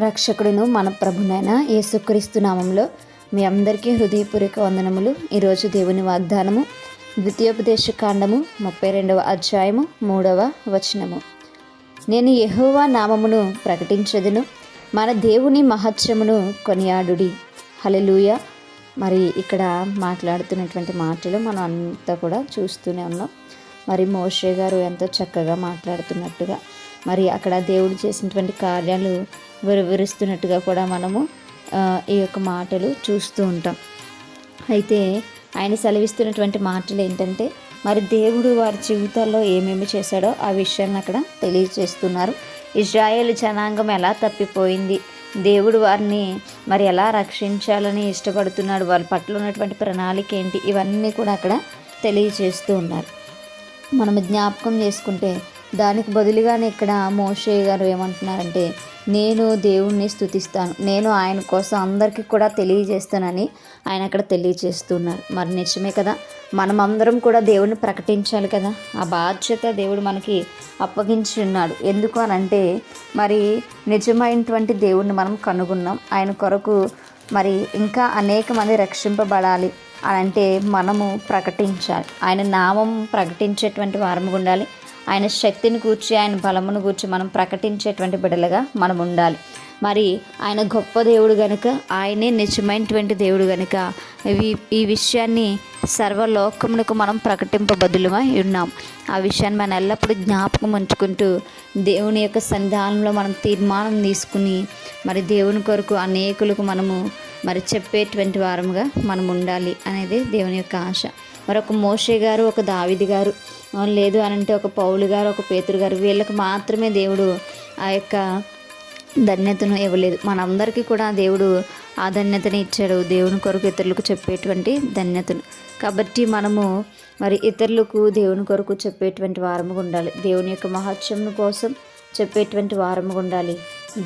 రక్షకుడును మన ప్రభునైన యేసుక్రీస్తు నామంలో మీ అందరికీ హృదయపూర్వక వందనములు. ఈరోజు దేవుని వాగ్దానము ద్వితీయోపదేశ కాండము 32వ అధ్యాయము 3వ వచనము. నేను యెహోవా నామమును ప్రకటించెదను, మన దేవుని మహత్యమును కొనియాడుడి. హల్లెలూయా. మరి ఇక్కడ మాట్లాడుతున్నటువంటి మాటలు మనం అంతా కూడా చూస్తూనే ఉన్నాం. మరి మోషే గారు ఎంతో చక్కగా మాట్లాడుతున్నట్టుగా, మరి అక్కడ దేవుడు చేసినటువంటి కార్యాలు వివరిస్తున్నట్టుగా కూడా మనము ఈ యొక్క మాటలు చూస్తూ ఉంటాం. అయితే ఆయన సెలవిస్తున్నటువంటి మాటలు ఏంటంటే, మరి దేవుడు వారి జీవితాల్లో ఏమేమి చేశాడో ఆ విషయాన్ని అక్కడ తెలియజేస్తున్నారు. ఇశ్రాయేలు జనాంగం ఎలా తప్పిపోయింది, దేవుడు వారిని మరి ఎలా రక్షించాలని ఇష్టపడుతున్నాడు, వాళ్ళ పట్ల ఉన్నటువంటి ప్రణాళిక ఏంటి, ఇవన్నీ కూడా అక్కడ తెలియజేస్తూ ఉన్నారు. మనం జ్ఞాపకం చేసుకుంటే దానికి బదులుగానే ఇక్కడ మోషే గారు ఏమంటున్నారంటే, నేను దేవుణ్ణి స్తుతిస్తాను, నేను ఆయన కోసం అందరికీ కూడా తెలియజేస్తానని ఆయన అక్కడ తెలియజేస్తున్నారు. మరి నిజమే కదా, మనమందరం కూడా దేవుడిని ప్రకటించాలి కదా. ఆ బాధ్యత దేవుడు మనకి అప్పగించి ఉన్నాడు. ఎందుకు అనంటే, మరి నిజమైనటువంటి దేవుడిని మనం కనుగొన్నాం. ఆయన కొరకు మరి ఇంకా అనేక మంది రక్షింపబడాలి అని అంటే మనము ప్రకటించాలి. ఆయన నామం ప్రకటించేటువంటి వారముగా ఉండాలి. ఆయన శక్తిని గూర్చి, ఆయన బలమును గూర్చి మనం ప్రకటించేటువంటి బిడ్డలుగా మనం ఉండాలి. మరి ఆయన గొప్ప దేవుడు గనుక, ఆయనే నిజమైనటువంటి దేవుడు గనుక ఈ విషయాన్ని సర్వలోకమునకు మనం ప్రకటింపబదులమై ఉన్నాం. ఆ విషయాన్ని మనం ఎల్లప్పుడూ జ్ఞాపకం ఉంచుకుంటూ దేవుని యొక్క సన్నిధానంలో మనం తీర్మానం తీసుకుని మరి దేవుని కొరకు అనేకులకు మనము మరి చెప్పేటువంటి వారముగా మనం ఉండాలి అనేది దేవుని యొక్క ఆశ. మరి ఒక మోషే గారు, ఒక దావీదు గారు, లేదు అనంటే ఒక పౌలు గారు, ఒక పేతురు గారు, వీళ్ళకి మాత్రమే దేవుడు ఆ యొక్క ధన్యతను ఇవ్వలేదు. మనందరికీ కూడా దేవుడు ఆ ధన్యతని ఇచ్చాడు, దేవుని కొరకు ఇతరులకు చెప్పేటువంటి ధన్యతను. కాబట్టి మనము మరి ఇతరులకు దేవుని కొరకు చెప్పేటువంటి వారముగా ఉండాలి. దేవుని యొక్క మహత్యం కోసం చెప్పేటువంటి వారముగా ఉండాలి.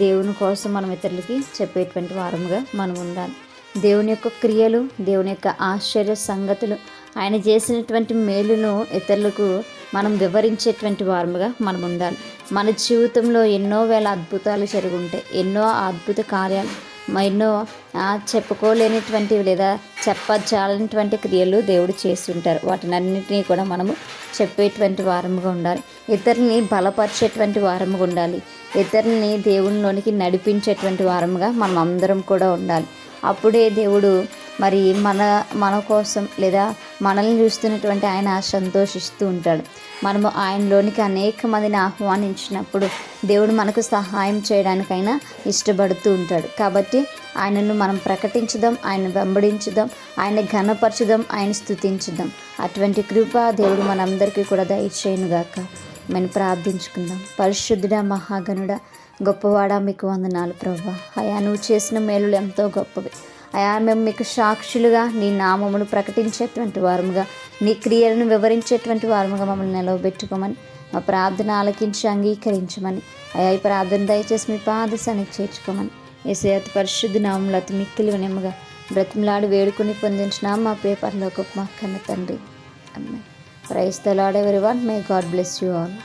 దేవుని కోసం మనం ఇతరులకి చెప్పేటువంటి వారముగా మనం ఉండాలి. దేవుని యొక్క క్రియలు, దేవుని యొక్క ఆశ్చర్య సంగతులు, ఆయన చేసినటువంటి మేలును ఇతరులకు మనం వివరించేటువంటి వారముగా మనం ఉండాలి. మన జీవితంలో ఎన్నో వేల అద్భుతాలు జరుగుంటాయి, ఎన్నో అద్భుత కార్యాలు, ఎన్నో చెప్పుకోలేనిటువంటి లేదా చెప్పజాలనిటువంటి క్రియలు దేవుడు చేసి ఉంటారు. వాటినన్నింటినీ కూడా మనము చెప్పేటువంటి వారముగా ఉండాలి. ఇతరుల్ని బలపరిచేటువంటి వారముగా ఉండాలి. ఇతరుల్ని దేవునిలోనికి నడిపించేటువంటి వారముగా మనం అందరం కూడా ఉండాలి. అప్పుడే దేవుడు మరి మన కోసం లేదా మనల్ని చూస్తున్నటువంటి ఆయన సంతోషిస్తూ ఉంటాడు. మనము ఆయనలోనికి అనేక మందిని ఆహ్వానించినప్పుడు దేవుడు మనకు సహాయం చేయడానికైనా ఇష్టపడుతూ ఉంటాడు. కాబట్టి ఆయనను మనం ప్రకటించుదాం, ఆయన వెంబడించుదాం, ఆయన ఘనపరచుదాం, ఆయన స్తుతించుదాం. అటువంటి కృప దేవుడు మనందరికీ కూడా దయచేయునుగాక. మనం ప్రార్థించుకుందాం. పరిశుద్ధుడా, మహాగణుడా, గొప్పవాడా, మీకు వందనాలు ప్రభువా. అయా, నువ్వు చేసిన మేలులు ఎంతో గొప్పవి. అయా, మేము మీకు సాక్షులుగా నీ నామమును ప్రకటించేటువంటి వారముగా, నీ క్రియలను వివరించేటువంటి వారముగా మమ్మల్ని నిలవబెట్టుకోమని, మా ప్రార్థన ఆలకించి అంగీకరించమని, అయా ఈ ప్రార్థన దయచేసి మీ పాదశానికి చేర్చుకోమని యేసయ్య అతి పరిశుద్ధ నామములో అతి మిక్కిలి వినయముగా బ్రతిమలాడి వేడుకొని పొందించిన మా ప్రియ పరలోకపు మా కన్న తండ్రి. ఆమేన్. Praise the Lord everyone. May God bless you all.